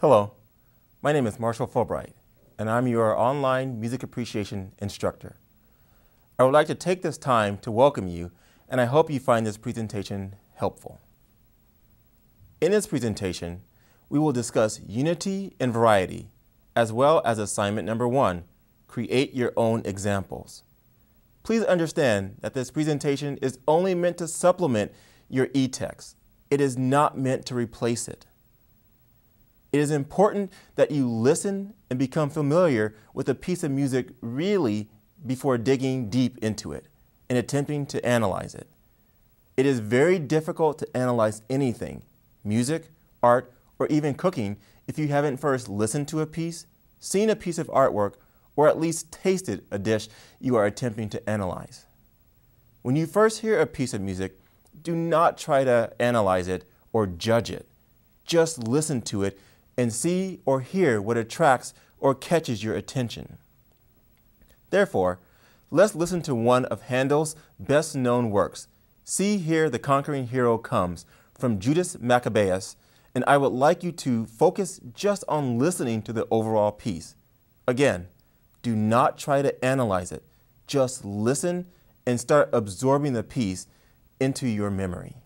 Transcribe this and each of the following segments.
Hello, my name is Marshall Fulbright, and I'm your online music appreciation instructor. I would like to take this time to welcome you, and I hope you find this presentation helpful. In this presentation, we will discuss unity and variety, as well as assignment number 1, create your own examples. Please understand that this presentation is only meant to supplement your e-text. It is not meant to replace it. It is important that you listen and become familiar with a piece of music really before digging deep into it and attempting to analyze it. It is very difficult to analyze anything, music, art, or even cooking, if you haven't first listened to a piece, seen a piece of artwork, or at least tasted a dish you are attempting to analyze. When you first hear a piece of music, do not try to analyze it or judge it. Just listen to it and see or hear what attracts or catches your attention. Therefore, let's listen to one of Handel's best-known works, See Here the Conquering Hero Comes, from Judas Maccabeus, and I would like you to focus just on listening to the overall piece. Again, do not try to analyze it. Just listen and start absorbing the piece into your memory.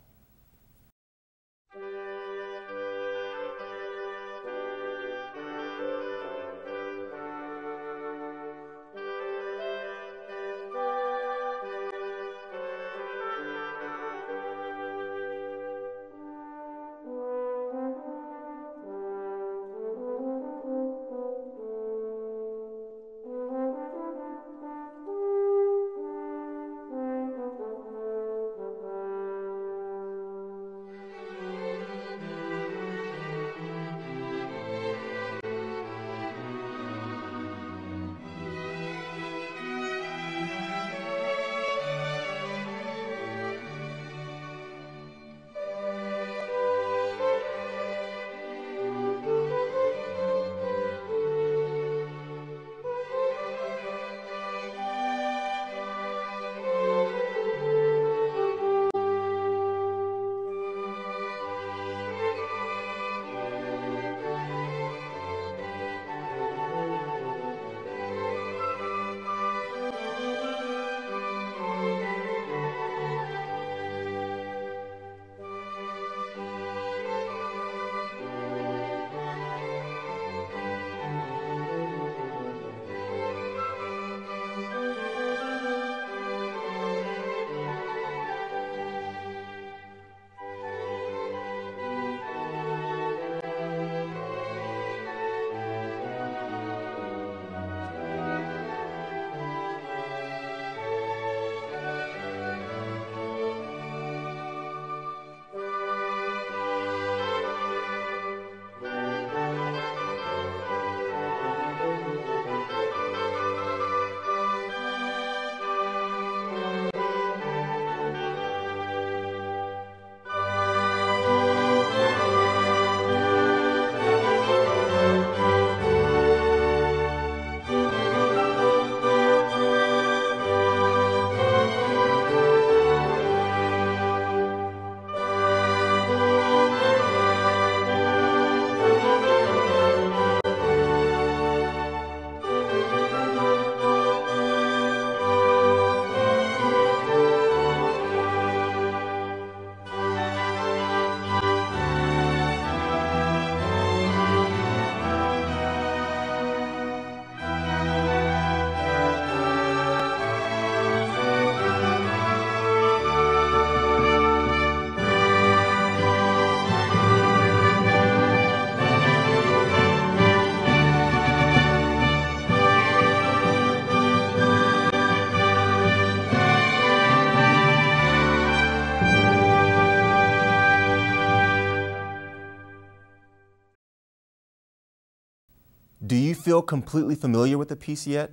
Do you feel completely familiar with the piece yet?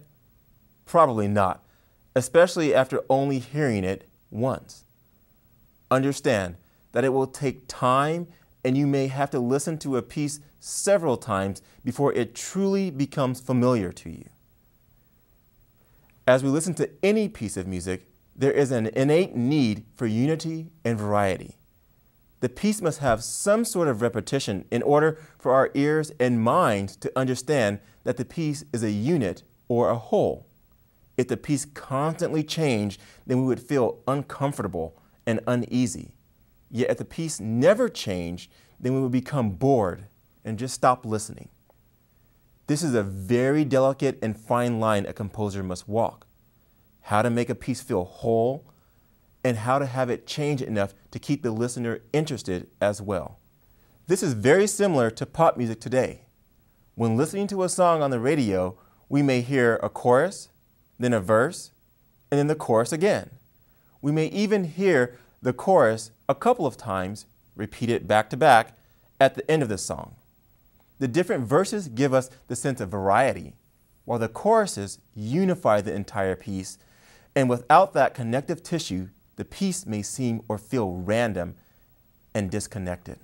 Probably not, especially after only hearing it once. Understand that it will take time and you may have to listen to a piece several times before it truly becomes familiar to you. As we listen to any piece of music, there is an innate need for unity and variety. The piece must have some sort of repetition in order for our ears and minds to understand that the piece is a unit or a whole. If the piece constantly changed, then we would feel uncomfortable and uneasy. Yet if the piece never changed, then we would become bored and just stop listening. This is a very delicate and fine line a composer must walk. How to make a piece feel whole and how to have it change enough to keep the listener interested as well. This is very similar to pop music today. When listening to a song on the radio, we may hear a chorus, then a verse, and then the chorus again. We may even hear the chorus a couple of times, repeated back to back, at the end of the song. The different verses give us the sense of variety, while the choruses unify the entire piece, and without that connective tissue, the piece may seem or feel random and disconnected.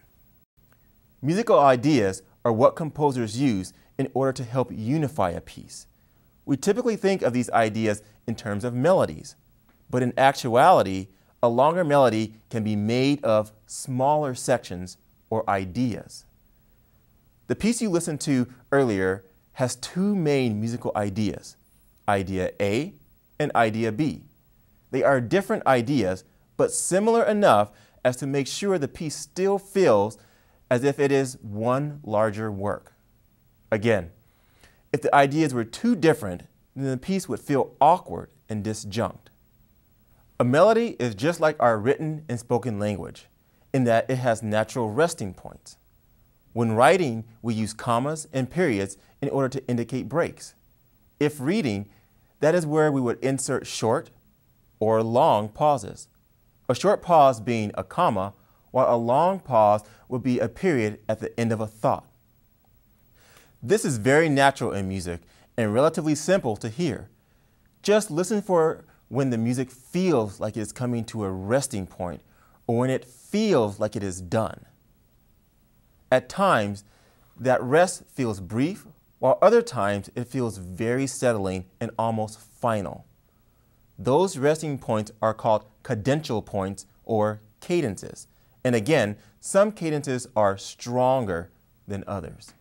Musical ideas are what composers use in order to help unify a piece. We typically think of these ideas in terms of melodies, but in actuality, a longer melody can be made of smaller sections or ideas. The piece you listened to earlier has two main musical ideas, idea A and idea B. They are different ideas, but similar enough as to make sure the piece still feels as if it is one larger work. Again, if the ideas were too different, then the piece would feel awkward and disjunct. A melody is just like our written and spoken language, in that it has natural resting points. When writing, we use commas and periods in order to indicate breaks. If reading, that is where we would insert short or long pauses. A short pause being a comma, while a long pause would be a period at the end of a thought. This is very natural in music and relatively simple to hear. Just listen for when the music feels like it is coming to a resting point or when it feels like it is done. At times, that rest feels brief, while other times it feels very settling and almost final. Those resting points are called cadential points or cadences. And again, some cadences are stronger than others.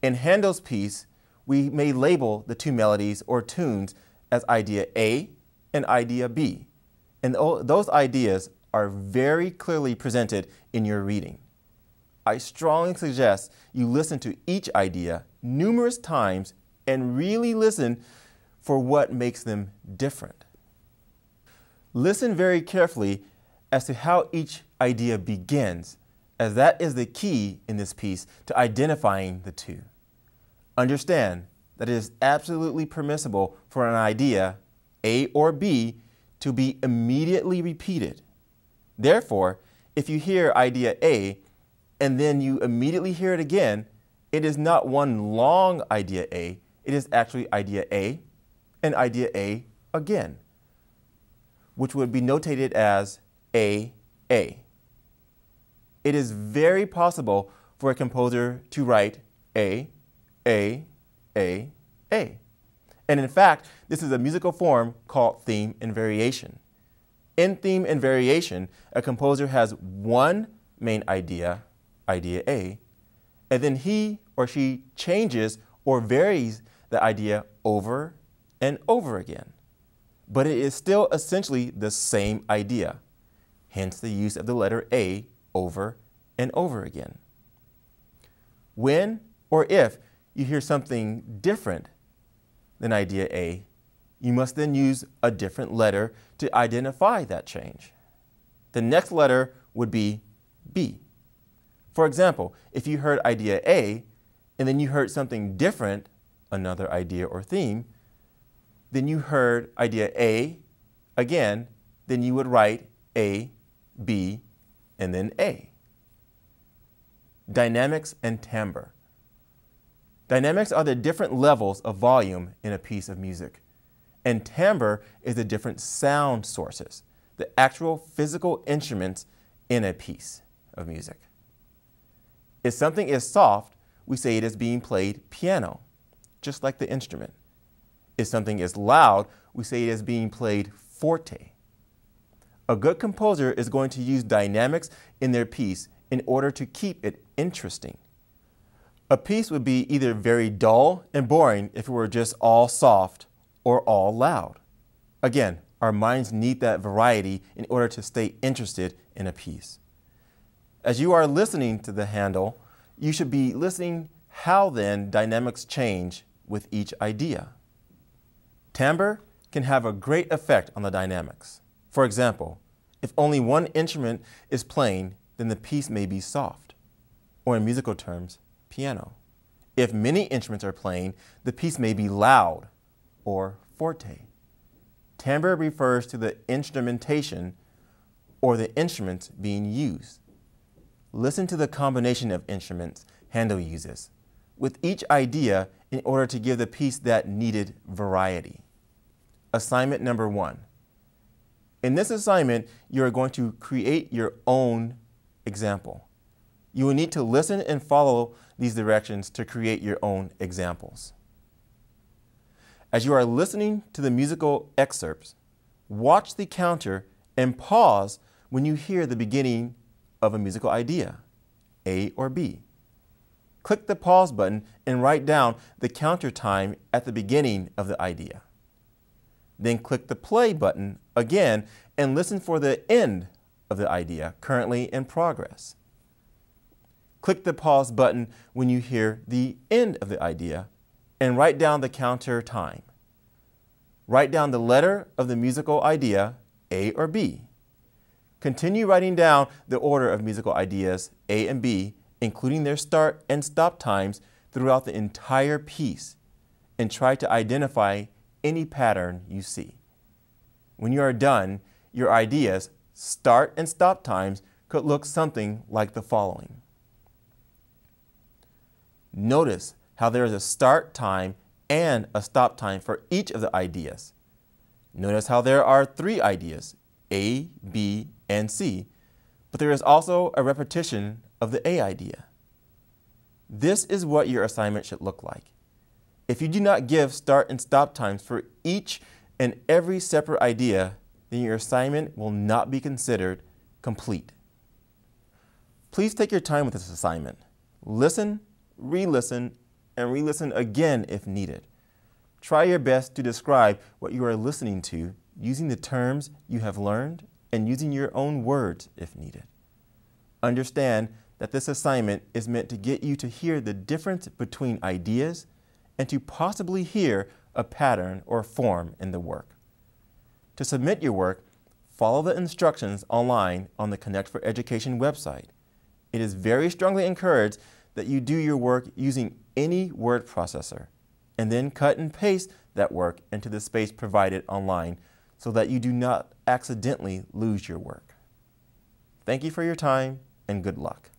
In Handel's piece, we may label the two melodies or tunes as idea A and idea B. And those ideas are very clearly presented in your reading. I strongly suggest you listen to each idea numerous times and really listen for what makes them different. Listen very carefully as to how each idea begins, as that is the key in this piece to identifying the two. Understand that it is absolutely permissible for an idea, A or B, to be immediately repeated. Therefore, if you hear idea A and then you immediately hear it again, it is not one long idea A, it is actually idea A and idea A again, which would be notated as A. It is very possible for a composer to write A. And in fact, this is a musical form called theme and variation. In theme and variation, a composer has one main idea, idea A, and then he or she changes or varies the idea over and over again. But it is still essentially the same idea, hence the use of the letter A over and over again. When or if you hear something different than idea A, you must then use a different letter to identify that change. The next letter would be B. For example, if you heard idea A and then you heard something different, another idea or theme, then you heard idea A again, then you would write A, B, and then A. Dynamics and timbre. Dynamics are the different levels of volume in a piece of music, and timbre is the different sound sources, the actual physical instruments in a piece of music. If something is soft, we say it is being played piano, just like the instrument. If something is loud, we say it is being played forte. A good composer is going to use dynamics in their piece in order to keep it interesting. A piece would be either very dull and boring if it were just all soft or all loud. Again, our minds need that variety in order to stay interested in a piece. As you are listening to the handle, you should be listening how then dynamics change with each idea. Timbre can have a great effect on the dynamics. For example, if only one instrument is playing, then the piece may be soft, or in musical terms, piano. If many instruments are playing, the piece may be loud, or forte. Timbre refers to the instrumentation or the instruments being used. Listen to the combination of instruments Handel uses with each idea in order to give the piece that needed variety. Assignment number 1. In this assignment, you are going to create your own example. You will need to listen and follow these directions to create your own examples. As you are listening to the musical excerpts, watch the counter and pause when you hear the beginning of a musical idea, A or B. Click the pause button and write down the counter time at the beginning of the idea. Then click the play button again and listen for the end of the idea currently in progress. Click the pause button when you hear the end of the idea and write down the counter time. Write down the letter of the musical idea, A or B. Continue writing down the order of musical ideas, A and B, including their start and stop times throughout the entire piece, and try to identify any pattern you see. When you are done, your ideas, start and stop times could look something like the following. Notice how there is a start time and a stop time for each of the ideas. Notice how there are 3 ideas, A, B, and C, but there is also a repetition of the A idea. This is what your assignment should look like. If you do not give start and stop times for each and every separate idea, then your assignment will not be considered complete. Please take your time with this assignment. Listen, re-listen, and re-listen again if needed. Try your best to describe what you are listening to using the terms you have learned and using your own words if needed. Understand that this assignment is meant to get you to hear the difference between ideas and to possibly hear a pattern or form in the work. To submit your work, follow the instructions online on the Connect for Education website. It is very strongly encouraged that you do your work using any word processor and then cut and paste that work into the space provided online so that you do not accidentally lose your work. Thank you for your time and good luck.